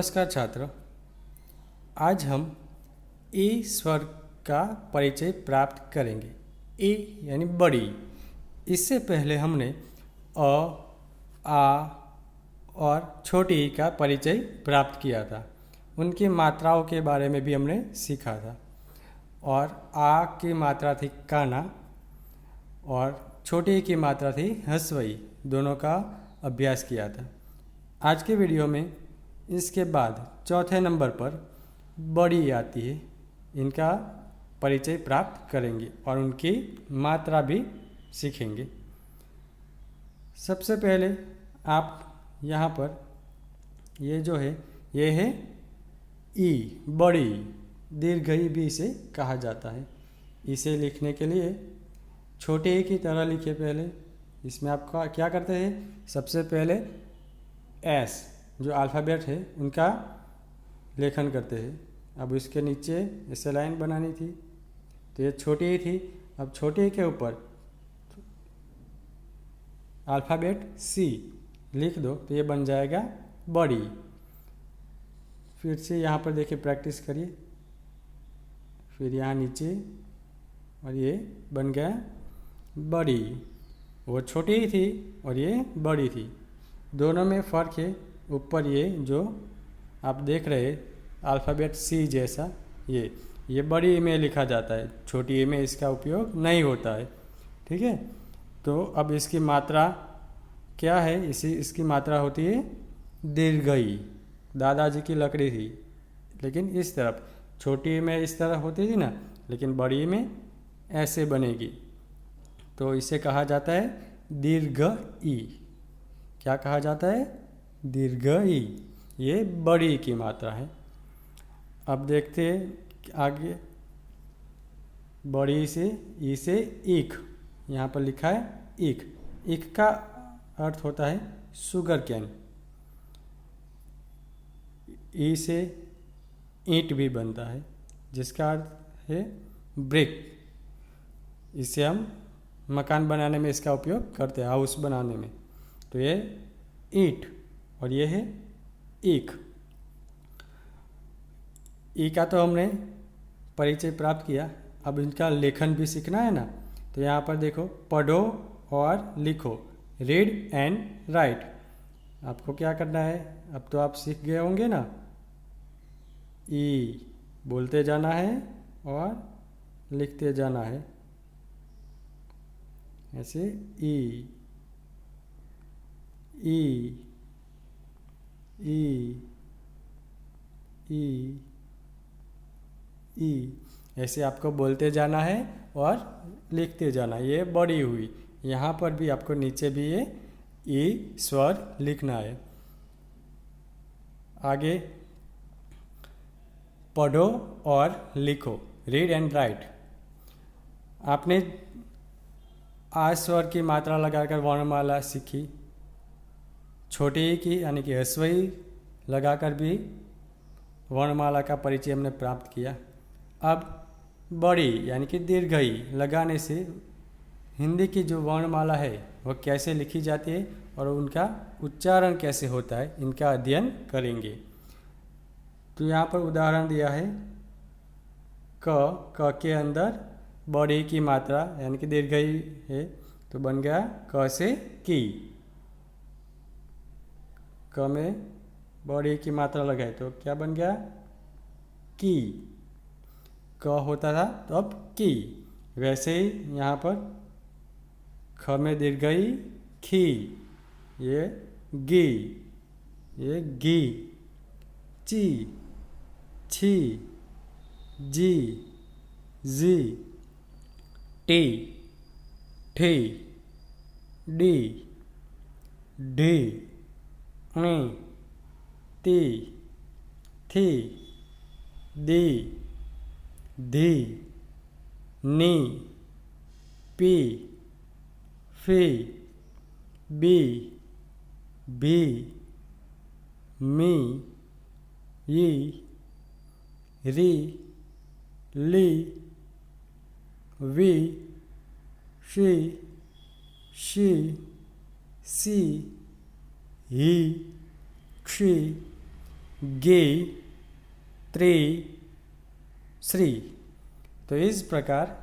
नमस्कार छात्र। आज हम ए स्वर का परिचय प्राप्त करेंगे। ए यानी बड़ी। इससे पहले हमने अ, आ और छोटी ई का परिचय प्राप्त किया था। उनकी मात्राओं के बारे में भी हमने सीखा था। और आ की मात्रा थी काना और छोटी ई की मात्रा थी हस्वई। दोनों का अभ्यास किया था। आज के वीडियो में इसके बाद चौथे नंबर पर बड़ी आती है। इनका परिचय प्राप्त करेंगे और उनकी मात्रा भी सीखेंगे। सबसे पहले आप यहाँ पर ये जो है ये है ई, बड़ी। दीर्घ ई भी इसे कहा जाता है। इसे लिखने के लिए छोटे ई की तरह लिखे। पहले इसमें आपका क्या करते हैं, सबसे पहले एस जो अल्फ़ाबेट है उनका लेखन करते हैं। अब इसके नीचे ऐसे लाइन बनानी थी तो ये छोटी ही थी। अब छोटे के ऊपर अल्फ़ाबेट सी लिख दो तो ये बन जाएगा बड़ी। फिर से यहाँ पर देखिए, प्रैक्टिस करिए। फिर यहाँ नीचे और ये बन गया बड़ी। वो छोटी ही थी और ये बड़ी थी। दोनों में फ़र्क है। ऊपर ये जो आप देख रहे हैं अल्फ़ाबेट सी जैसा, ये बड़ी ई में लिखा जाता है, छोटी ई में इसका उपयोग नहीं होता है। ठीक है। तो अब इसकी मात्रा क्या है? इसकी मात्रा होती है दीर्घई। दादाजी की लकड़ी थी, लेकिन इस तरफ। छोटी ई में इस तरह होती थी ना, लेकिन बड़ी ई में ऐसे बनेगी। तो इसे कहा जाता है दीर्घ ई। क्या कहा जाता है? दीर्घ ई। ये बड़ी की मात्रा है। अब देखते हैं आगे। बड़ी से ई से ईख, यहाँ पर लिखा है ईख। ईख का अर्थ होता है शुगर कैन। ई से ईंट भी बनता है, जिसका अर्थ है ब्रिक। इसे हम मकान बनाने में इसका उपयोग करते हैं, हाउस बनाने में। तो ये ईंट और ये है ईख। ई का तो हमने परिचय प्राप्त किया। अब इनका लेखन भी सीखना है ना। तो यहाँ पर देखो, पढ़ो और लिखो, रीड एंड राइट। आपको क्या करना है? अब तो आप सीख गए होंगे ना। ई बोलते जाना है और लिखते जाना है ऐसे। ई ई ई ई ई ऐसे आपको बोलते जाना है और लिखते जाना है। ये बड़ी हुई। यहाँ पर भी आपको नीचे भी ये ई स्वर लिखना है। आगे पढ़ो और लिखो, रीड एंड राइट। आपने आ स्वर की मात्रा लगाकर वर्णमाला सीखी। छोटी ई की यानी कि ह्रस्वई लगाकर भी वर्णमाला का परिचय हमने प्राप्त किया। अब बड़ी यानी कि दीर्घई लगाने से हिंदी की जो वर्णमाला है वह कैसे लिखी जाती है और उनका उच्चारण कैसे होता है, इनका अध्ययन करेंगे। तो यहाँ पर उदाहरण दिया है। क के अंदर बड़ी की मात्रा यानी कि दीर्घई है, तो बन गया क से की। क में बड़ी की मात्रा लगाए तो क्या बन गया? की। क होता था तो अब की। वैसे ही यहाँ पर ख में दीर्घई खी, ये गी, ये गी। ची, छी, जी, जी। टी, ठी, डी, ढी, णी, ती, थी, दी, धी, नी, पी, फी, बी, भी, मी, ई, री, ली, वी, शी, शी, सी, ही, क्षी, गी, त्री, श्री। तो इस प्रकार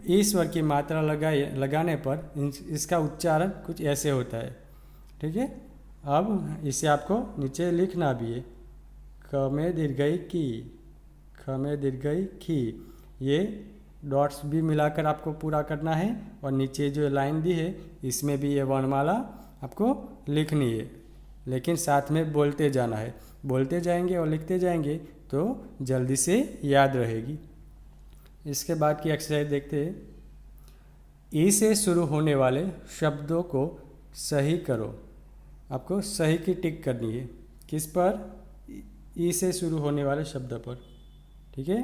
ईश्वर की मात्रा लगाने पर इसका उच्चारण कुछ ऐसे होता है। ठीक है, अब इसे आपको नीचे लिखना भी है। क में दीर्घई की, ख में दीर्घई की, ये डॉट्स भी मिलाकर आपको पूरा करना है। और नीचे जो लाइन दी है इसमें भी ये वर्णमाला आपको लिखनी है, लेकिन साथ में बोलते जाना है। बोलते जाएंगे और लिखते जाएंगे तो जल्दी से याद रहेगी। इसके बाद की एक्सरसाइज देखते हैं। ई से शुरू होने वाले शब्दों को सही करो। आपको सही की टिक करनी है। किस पर? ई से शुरू होने वाले शब्द पर। ठीक है,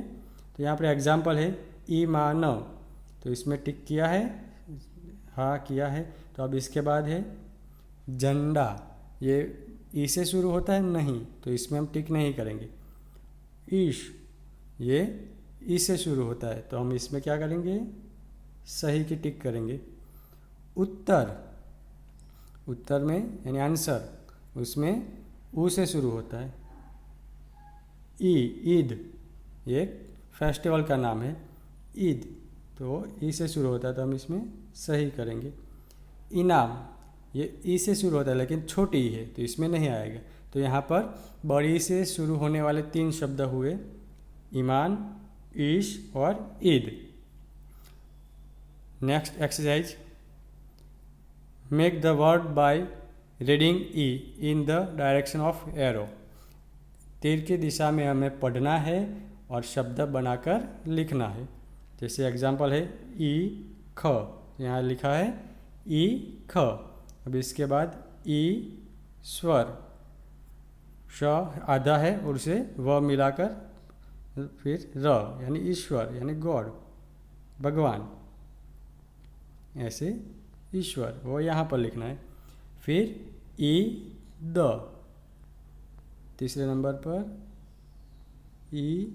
तो यहाँ पर एग्जाम्पल है ईमान, तो इसमें टिक किया है, हाँ किया है। तो अब इसके बाद है झंडा, ये ई से शुरू होता है नहीं, तो इसमें हम टिक नहीं करेंगे। ईश, ये ई से शुरू होता है, तो हम इसमें क्या करेंगे? सही की टिक करेंगे। उत्तर, उत्तर में यानी आंसर, उसमें ऊ से शुरू होता है। ईद, ये फेस्टिवल का नाम है ईद, तो ई से शुरू होता है, तो हम इसमें सही करेंगे। इनाम, ये ई से शुरू होता है लेकिन छोटी ही है, तो इसमें नहीं आएगा। तो यहाँ पर बड़ी से शुरू होने वाले 3 शब्द हुए, ईमान, ईश और Eid. Next exercise, make the word by reading E in the direction of arrow. तीर की दिशा में हमें पढ़ना है और शब्द बनाकर लिखना है। जैसे एग्जाम्पल है ई ख, यहाँ लिखा है ई ख। अब इसके बाद ई स्वर, श आधा है और उसे व मिलाकर फिर र यानी ईश्वर यानी गॉड, भगवान, ऐसे ईश्वर वो यहाँ पर लिखना है। फिर ई द, तीसरे नंबर पर ई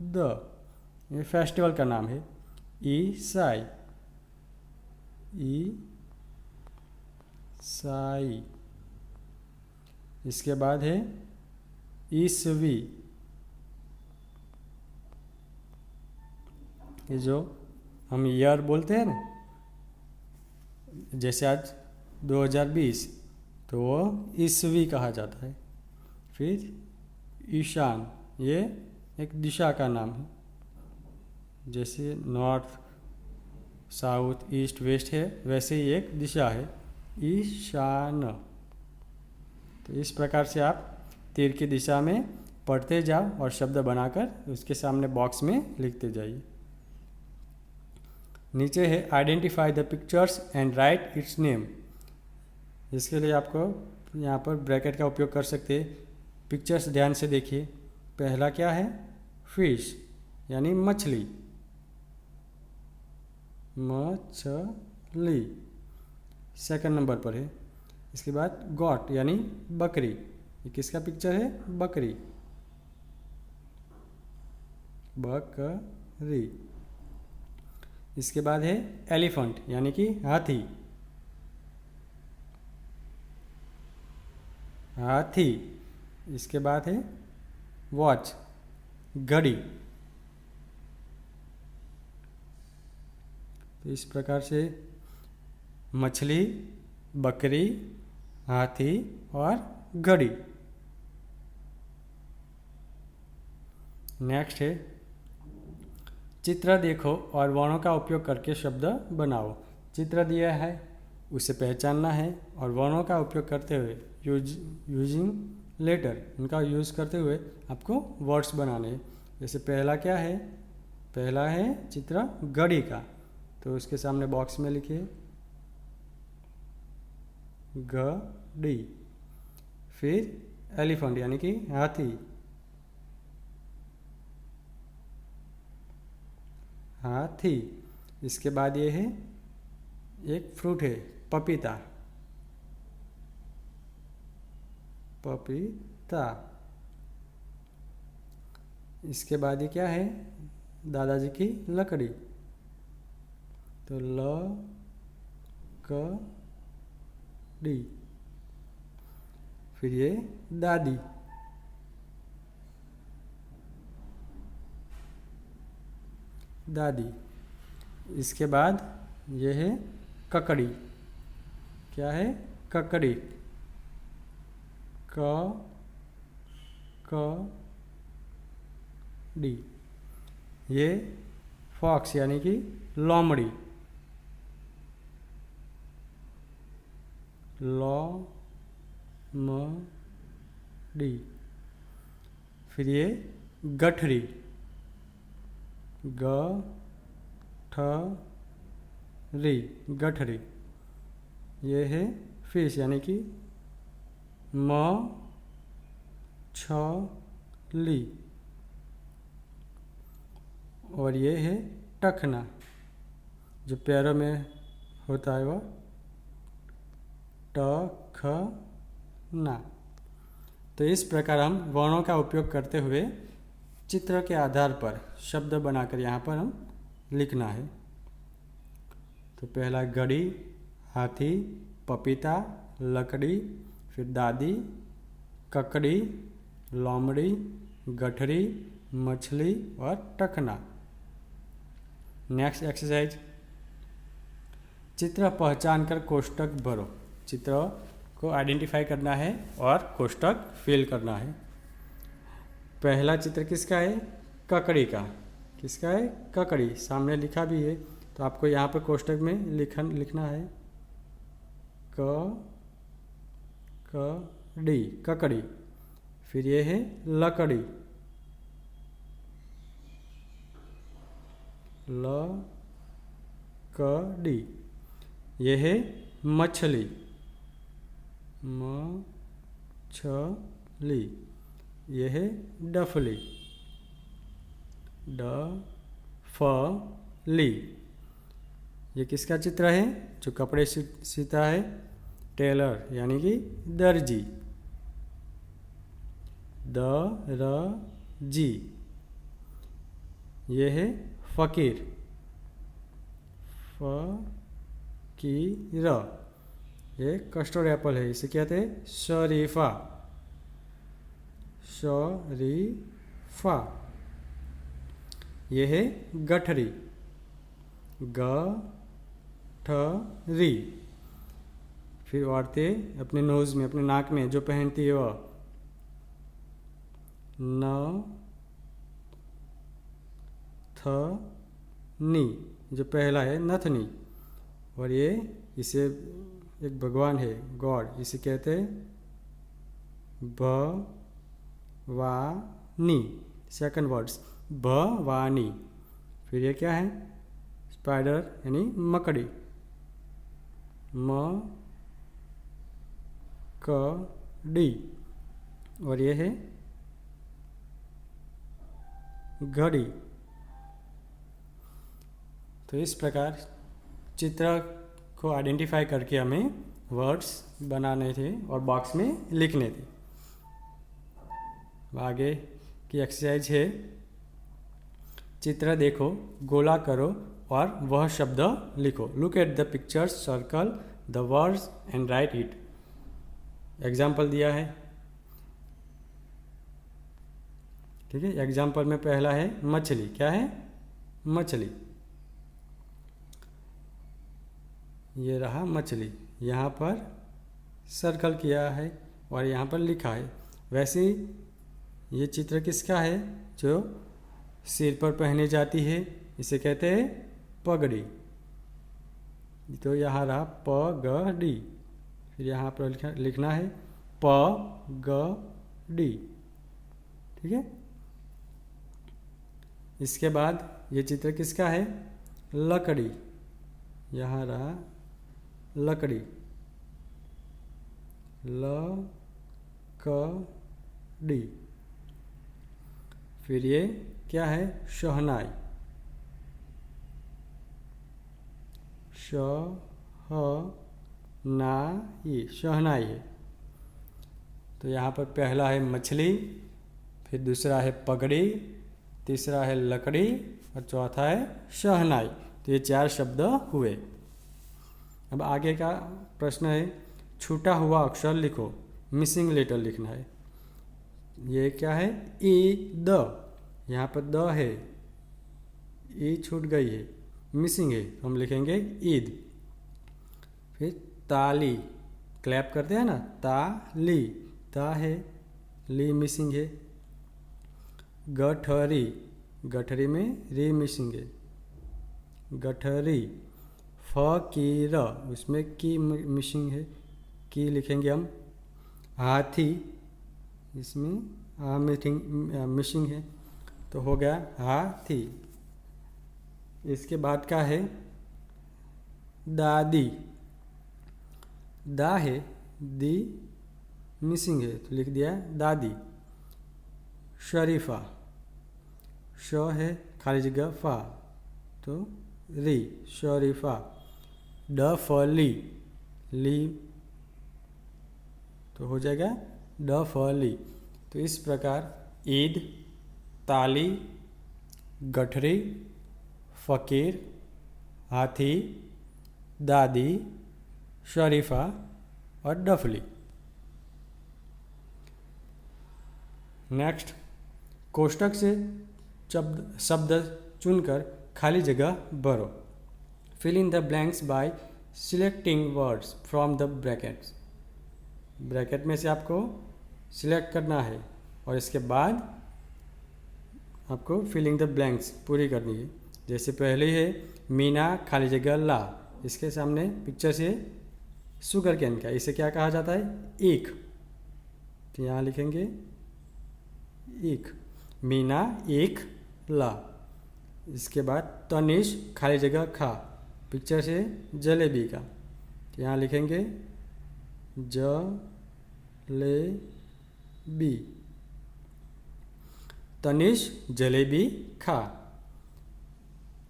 द, ये फेस्टिवल का नाम है। ईसाई, ईसाई। इसके बाद है ईसवी, ये जो हम ईयर बोलते हैं ना, जैसे आज 2020, तो वो ईसवी कहा जाता है। फिर ईशान, ये एक दिशा का नाम है, जैसे नॉर्थ, साउथ, ईस्ट, वेस्ट है, वैसे ही एक दिशा है ईशान। तो इस प्रकार से आप तीर की दिशा में पढ़ते जाओ और शब्द बनाकर उसके सामने बॉक्स में लिखते जाइए। नीचे है identify the pictures and right it's name. इसके लिए आपको यहाँ पर ब्रैकेट का उपयोग कर सकते हैं। पिक्चर्स ध्यान से देखिए। पहला क्या है? फिश यानी मछली, मछली सेकंड नंबर पर है। इसके बाद गॉट यानी बकरी, ये किसका पिक्चर है? बकरी, बकरी। इसके बाद है एलिफेंट यानी कि हाथी, हाथी। इसके बाद है वॉच, घड़ी। तो इस प्रकार से मछली, बकरी, हाथी और घड़ी। नेक्स्ट है चित्र देखो और वर्णों का उपयोग करके शब्द बनाओ। चित्र दिया है, उसे पहचानना है और वर्णों का उपयोग करते हुए यूजिंग लेटर, उनका यूज़ करते हुए आपको वर्ड्स बनाने हैं। जैसे पहला क्या है? पहला है चित्र घड़ी का, तो उसके सामने बॉक्स में लिखिए घड़ी। फिर एलिफेंट यानी कि हाथी, हाथी। इसके बाद ये है एक फ्रूट है पपीता, पपीता। इसके बाद ये क्या है? दादाजी की लकड़ी, तो लकड़ी। फिर ये दादी, दादी। इसके बाद ये है ककड़ी। क्या है? ककड़ी। क डी। ये फॉक्स यानी कि लोमड़ी। डी। फिर ये गठरी। री, गठरी। ये है फिश यानी कि मछली। और ये है टखना, जो पैरों में होता है, वह टखना। तो इस प्रकार हम वर्णों का उपयोग करते हुए चित्र के आधार पर शब्द बनाकर यहाँ पर हम लिखना है। तो पहला घड़ी, हाथी, पपीता, लकड़ी, फिर दादी, ककड़ी, लोमड़ी, गठरी, मछली और टखना। नेक्स्ट एक्सरसाइज, चित्र पहचान कर कोष्टक भरो। चित्र को आइडेंटिफाई करना है और कोष्टक फिल करना है। पहला चित्र किसका है? ककड़ी का। किसका है? ककड़ी। सामने लिखा भी है, तो आपको यहाँ पर कोष्टक में लिखना है डी, ककड़ी। फिर ये है लकड़ी, लकड़ी। ये है मछली, मछली। ये है डफली, डफली। ये किसका चित्र है? जो कपड़े सीता है, टेलर यानी कि दर्जी, दरजी। ये है फकीर, फकीर। ये कस्टर्ड एप्पल है, इसे कहते हैं शरीफा, शरीफा। ये है गठरी, गठरी। फिर औरतें अपने नोज में, अपने नाक में जो पहनती है वह नथनी, जो पहला है नथनी। और ये इसे एक भगवान है, गॉड, इसे कहते हैं भवानी। Second words Bhavani. फिर ये क्या है? स्पाइडर यानी मकड़ी, मकड़ी। और ये है घड़ी। तो इस प्रकार चित्र को आइडेंटिफाई करके हमें वर्ड्स बनाने थे और बॉक्स में लिखने थे। आगे की एक्सरसाइज है, चित्र देखो, गोला करो और वह शब्द लिखो। Look at the pictures, circle the words and right it. Example दिया है, ठीक है। एग्जाम्पल में पहला है मछली। क्या है? मछली। ये रहा मछली, यहाँ पर सर्कल किया है और यहाँ पर लिखा है। वैसे ये चित्र किसका है? जो सिर पर पहनी जाती है, इसे कहते हैं पगड़ी। तो यहाँ रहा पगड़ी। फिर यहाँ पर लिखना है पगड़ी, ठीक है। इसके बाद ये चित्र किसका है? लकड़ी। यहाँ रहा लकड़ी, लकड़ी। फिर ये क्या है? शहनाई, शहनाई, शहनाई है। तो यहाँ पर पहला है मछली, फिर दूसरा है पगड़ी, तीसरा है लकड़ी और चौथा है शहनाई। तो ये 4 शब्द हुए। अब आगे का प्रश्न है, छूटा हुआ अक्षर लिखो। मिसिंग लेटर लिखना है। ये क्या है? ई द, यहाँ पर द है, ई छूट गई है, मिसिंग है, तो हम लिखेंगे ईद। फिर ताली, क्लैप करते हैं ना, ताली, ता है, ली मिसिंग है। गठरी, गठरी में री मिसिंग है, गठरी। फकीर, उसमें की मिसिंग है, की लिखेंगे हम। हाथी, इसमें आ मिसिंग है, तो हो गया हाथी। इसके बाद का है दादी, दा है, दी मिसिंग है, तो लिख दिया दादी। शरीफा, श है, खाली जगह फा, तो री, शरीफा। डफली, ली, तो हो जाएगा डफली। तो इस प्रकार ईद, ताली, गठरी, फ़कीर, हाथी, दादी, शरीफा और डफली। नेक्स्ट, कोष्टक से शब्द चुनकर खाली जगह भरो। Fill in the blanks by selecting words from the brackets. Bracket में से आपको सिलेक्ट करना है और इसके बाद आपको फिलिंग द ब्लैंक्स पूरी करनी है। जैसे पहले है मीना खाली जगह ला, इसके सामने पिक्चर से शुगर कैन का, इसे क्या कहा जाता है? ईख, तो यहाँ लिखेंगे ईख, मीना ईख ला। इसके बाद तनिष खाली जगह खा, पिक्चर से जलेबी का, तो यहाँ लिखेंगे जलेबी। तनिष जलेबी खा।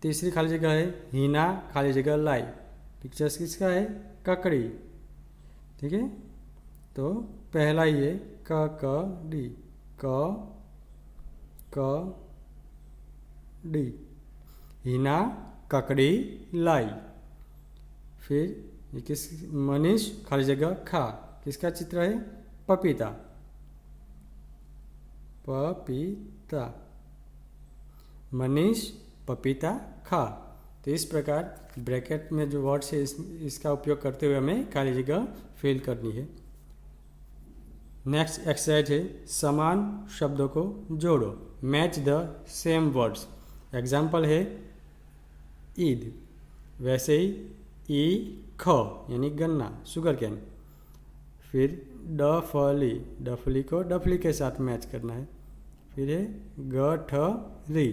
तीसरी खाली जगह है हीना खाली जगह लाई, पिक्चर्स किसका है? ककड़ी, ठीक है। तो पहला ही है ककड़ी, डी, हीना ककड़ी लाई। फिर ये किस? मनीष खाली जगह खा, किसका चित्र है? पपीता, पपीता, मनीष पपीता खा। तो इस प्रकार ब्रैकेट में जो वर्ड्स है इसका उपयोग करते हुए हमें खाली जगह फिल करनी है। नेक्स्ट एक्सरसाइज है समान शब्दों को जोड़ो, match the same words. Example है ईद, वैसे ही ई ख यानी गन्ना, शुगर कैन। फिर डफली, डफली को डफली के साथ मैच करना है। फिर है गठरी,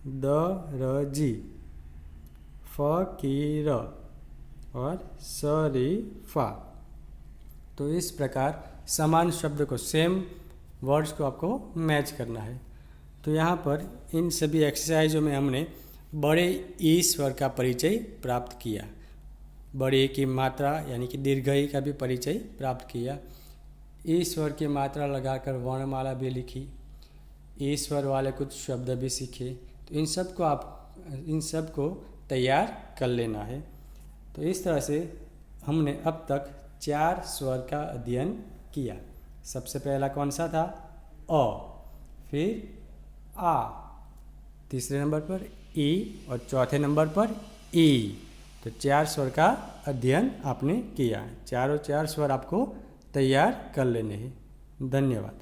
दरजी, फकीर और शरीफा। तो इस प्रकार समान शब्द को, सेम वर्ड्स को आपको मैच करना है। तो यहाँ पर इन सभी एक्सरसाइजों में हमने बड़े ई स्वर का परिचय प्राप्त किया, बड़े की मात्रा यानी कि दीर्घई का भी परिचय प्राप्त किया, ई स्वर की मात्रा लगाकर वर्णमाला भी लिखी, ई स्वर वाले कुछ शब्द भी सीखे। तो इन सब को तैयार कर लेना है। तो इस तरह से हमने अब तक 4 स्वर का अध्ययन किया। सबसे पहला कौन सा था? अ, फिर आ, तीसरे नंबर पर ई और चौथे नंबर पर ई। तो 4 स्वर का अध्ययन आपने किया। चारों 4 स्वर आपको तैयार कर लेने हैं। धन्यवाद।